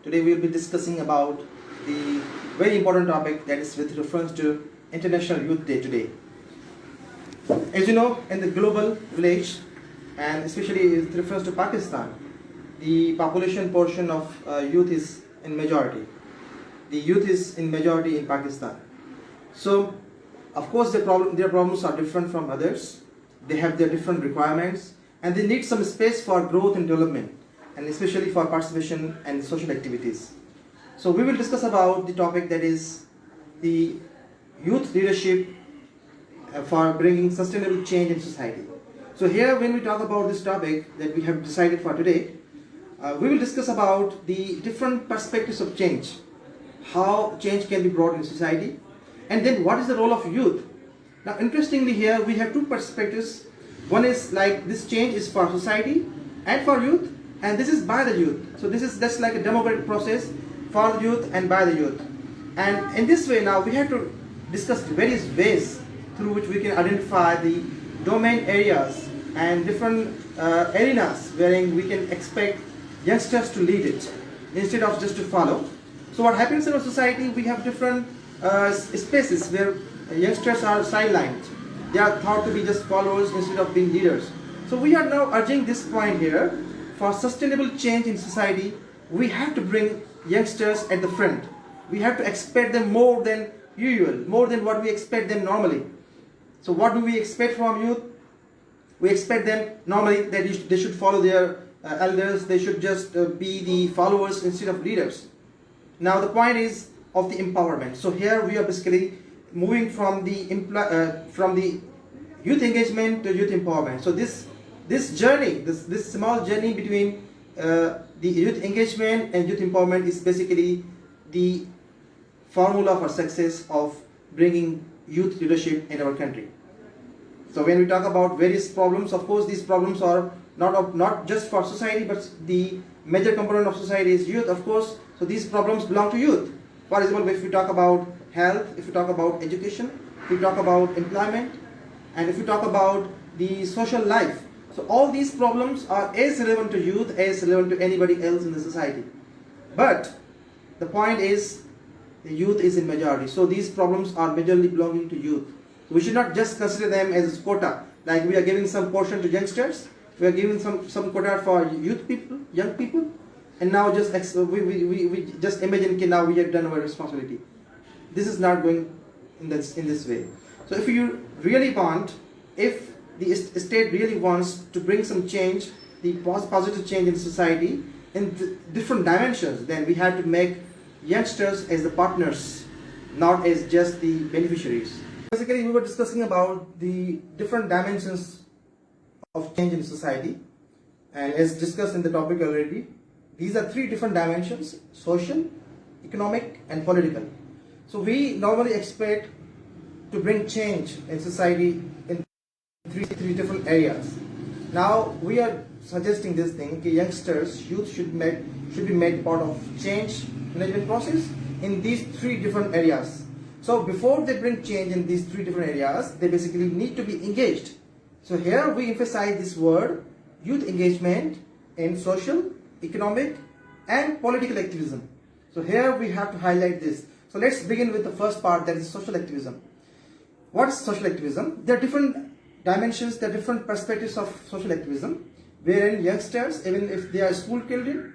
Today we will be discussing about the very important topic that is with reference to International Youth Day today. As you know, in the global village, and especially with reference to Pakistan, the population portion of youth is in majority. The youth is in majority in Pakistan. So, of course, their problems are different from others. They have their different requirements, and they need some space for growth and development, and especially for participation and social activities. So we will discuss about the topic that is the youth leadership for bringing sustainable change in society. So here, when we talk about this topic that we have decided for today, we will discuss about the different perspectives of change, how change can be brought in society, and then what is the role of youth. Now, interestingly, here we have two perspectives. One is like this change is for society and for youth, and this is by the youth. So this is just like a democratic process for the youth and by the youth. And in this way, now we have to discuss various ways through which we can identify the domain areas and different arenas wherein we can expect youngsters to lead it instead of just to follow. So what happens in our society, we have different spaces where youngsters are sidelined. They are thought to be just followers instead of being leaders. So we are now urging this point here. For sustainable change in society, we have to bring youngsters at the front. We have to expect them more than usual, more than what we expect them normally. So what do we expect from youth? We expect them normally that they should follow their elders, they should just be the followers instead of leaders. Now the point is of the empowerment. So here we are basically moving from the youth engagement to youth empowerment. So this journey, this small journey between the youth engagement and youth empowerment is basically the formula for success of bringing youth leadership in our country. So when we talk about various problems, of course these problems are not just for society, but the major component of society is youth, of course. So these problems belong to youth. For example, if we talk about health, if we talk about education, if we talk about employment, and if we talk about the social life, so all these problems are as relevant to youth as relevant to anybody else in the society. But the point is, the youth is in majority. So these problems are majorly belonging to youth. So we should not just consider them as quota, like we are giving some portion to youngsters, we are giving some quota for youth people, young people, and now just we just imagine, okay, now we have done our responsibility. This is not going in this way. So if you really want, if the state really wants to bring some change, the positive change in society in different dimensions, then we have to make youngsters as the partners, not as just the beneficiaries. Basically, we were discussing about the different dimensions of change in society, and as discussed in the topic already, these are three different dimensions: social, economic, and political. So we normally expect to bring change in society in three different areas. Now we are suggesting this thing: youngsters, youth should be made part of change management process in these three different areas. So before they bring change in these three different areas, they basically need to be engaged. So here we emphasize this word, youth engagement in social, economic, and political activism. So here we have to highlight this. So let's begin with the first part, that is social activism. What is social activism? There are different dimensions, there are different perspectives of social activism, wherein youngsters, even if they are school children,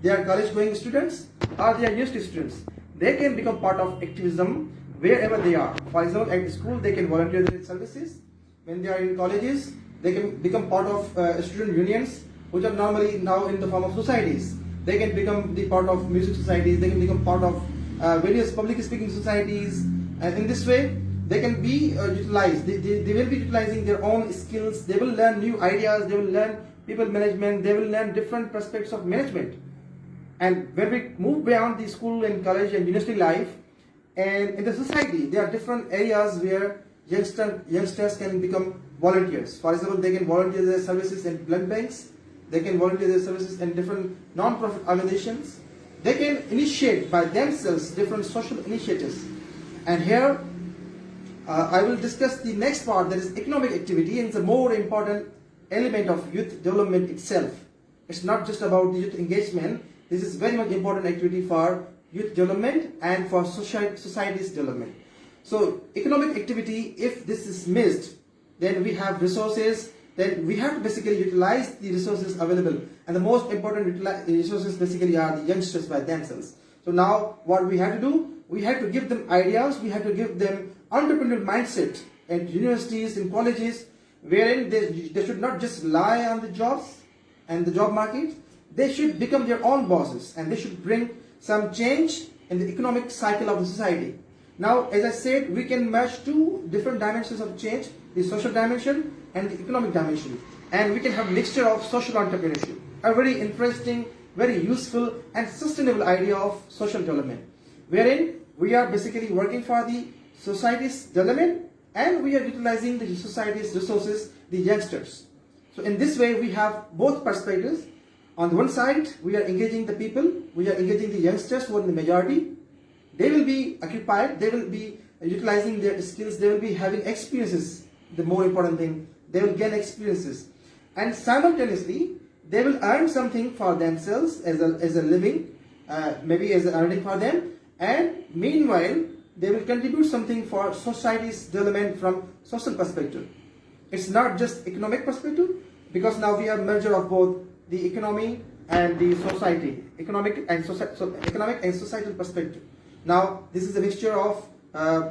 they are college-going students, or they are university students, they can become part of activism wherever they are. For example, at school, they can volunteer their services. When they are in colleges, they can become part of student unions, which are normally now in the form of societies. They can become the part of music societies, they can become part of various public speaking societies, and in this way, they can be utilized. They will be utilizing their own skills, they will learn new ideas, they will learn people management, they will learn different perspectives of management. And when we move beyond the school and college and university life, and in the society, there are different areas where youngsters can become volunteers. For example, they can volunteer their services in blood banks, they can volunteer their services in different non-profit organizations, they can initiate by themselves different social initiatives. And here, I will discuss the next part, that is economic activity, and it's a more important element of youth development itself. It's not just about the youth engagement. This is very much important activity for youth development and for society's development. So economic activity, if this is missed, then we have resources, then we have to basically utilize the resources available. And the most important resources basically are the youngsters by themselves. So now what we have to do, we have to give them ideas, we have to give them entrepreneurial mindset at universities and colleges, wherein they should not just rely on the jobs and the job market. They should become their own bosses, and they should bring some change in the economic cycle of the society. Now, as I said, we can merge two different dimensions of change, the social dimension and the economic dimension. And we can have a mixture of social entrepreneurship, a very interesting, very useful and sustainable idea of social development, wherein we are basically working for the society's development and we are utilizing the society's resources, the youngsters. So in this way, we have both perspectives. On the one side, we are engaging the people, we are engaging the youngsters who are in the majority. They will be occupied, they will be utilizing their skills, they will be having experiences. The more important thing, they will gain experiences. And simultaneously, they will earn something for themselves as a living, maybe as an earning for them. And meanwhile, they will contribute something for society's development from social perspective. It's not just economic perspective, because now we have merger of both the economy and the society, economic and societal perspective. Now this is a mixture of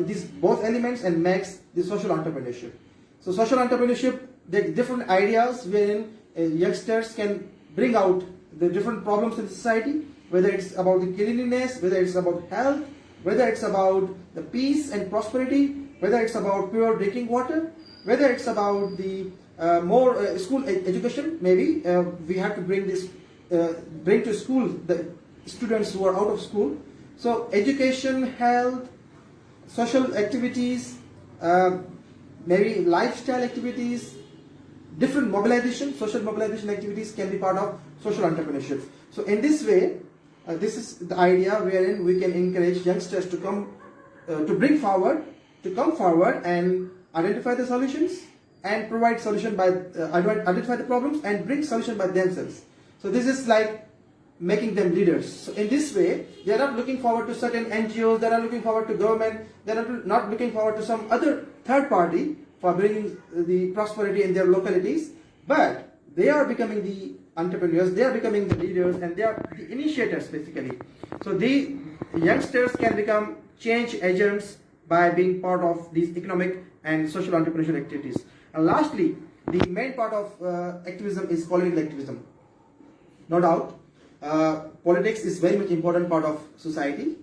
these both elements and makes the social entrepreneurship. So social entrepreneurship, the different ideas wherein youngsters can bring out the different problems in society, whether it's about the cleanliness, whether it's about health, whether it's about the peace and prosperity, whether it's about pure drinking water, whether it's about the more school education. Maybe we have to bring to school the students who are out of school. So education, health, social activities, maybe lifestyle activities, different mobilization, social mobilization activities can be part of social entrepreneurship. So in this way, this is the idea wherein we can encourage youngsters to come forward and identify the solutions and provide solution by identify the problems and bring solution by themselves. So this is like making them leaders. So in this way, they are not looking forward to certain NGOs, they are not looking forward to government, they are not looking forward to some other third party for bringing the prosperity in their localities, but they are becoming the entrepreneurs, they are becoming the leaders, and they are the initiators basically. So the youngsters can become change agents by being part of these economic and social entrepreneurial activities. And lastly, the main part of activism is political activism. No doubt, politics is very much important part of society.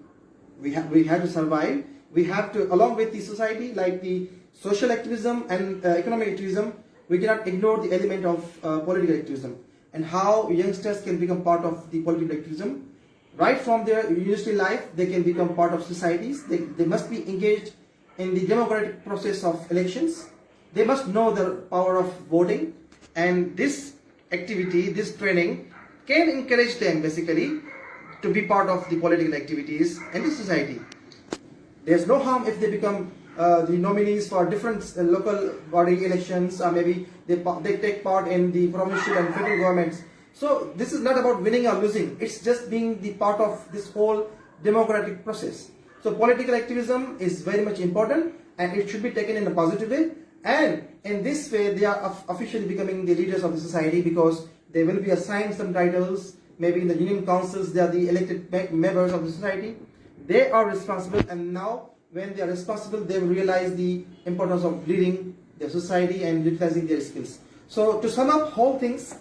We have to survive. We have to, along with the society, like the social activism and economic activism, we cannot ignore the element of political activism and how youngsters can become part of the political activism. Right from their university life, they can become part of societies. They must be engaged in the democratic process of elections. They must know the power of voting, and this activity, this training can encourage them basically to be part of the political activities in the society. There's no harm if they become the nominees for different local body elections, or maybe they take part in the provincial and federal governments. So this is not about winning or losing, it's just being the part of this whole democratic process. So political activism is very much important and it should be taken in a positive way, and in this way they are officially becoming the leaders of the society, because they will be assigned some titles, maybe in the union councils they are the elected members of the society. They are responsible, and now when they are responsible, they will realize the importance of leading their society and utilizing their skills. So to sum up whole things,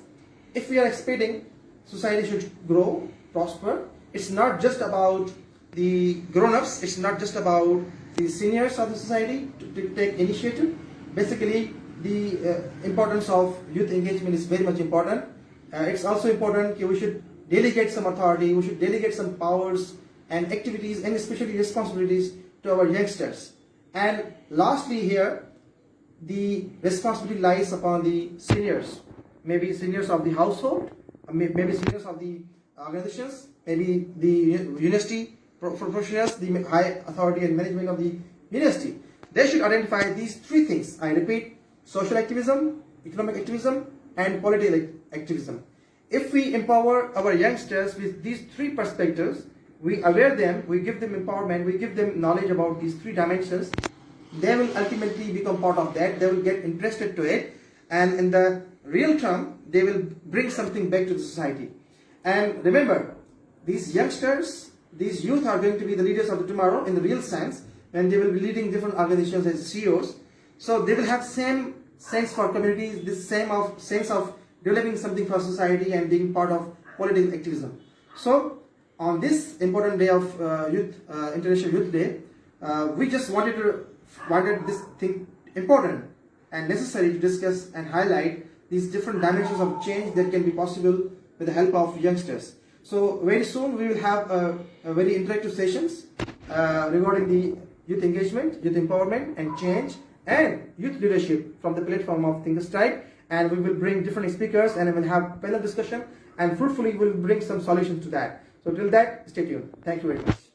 if we are expecting society should grow, prosper, it's not just about the grown-ups, it's not just about the seniors of the society to take initiative. Basically, the importance of youth engagement is very much important. It's also important that we should delegate some authority, we should delegate some powers and activities and especially responsibilities to our youngsters. And lastly here, the responsibility lies upon the seniors, maybe seniors of the household, maybe seniors of the organizations, maybe the university professionals, the high authority and management of the university. They should identify these three things. I repeat: social activism, economic activism, and political activism. if we empower our youngsters with these three perspectives, we aware them, we give them empowerment, we give them knowledge about these three dimensions, they will ultimately become part of that, they will get interested to it, and in the real term, they will bring something back to the society. And remember, these youngsters, these youth are going to be the leaders of the tomorrow in the real sense, and they will be leading different organizations as CEOs. So they will have same sense for communities, this sense of developing something for society and being part of political activism. So on this important day of International Youth Day, we just wanted this thing important and necessary to discuss and highlight these different dimensions of change that can be possible with the help of youngsters. So very soon we will have a very interactive sessions regarding the youth engagement, youth empowerment and change and youth leadership from the platform of Think Strike, and we will bring different speakers and we will have panel discussion and fruitfully we will bring some solutions to that. So till that, stay tuned. Thank you very much.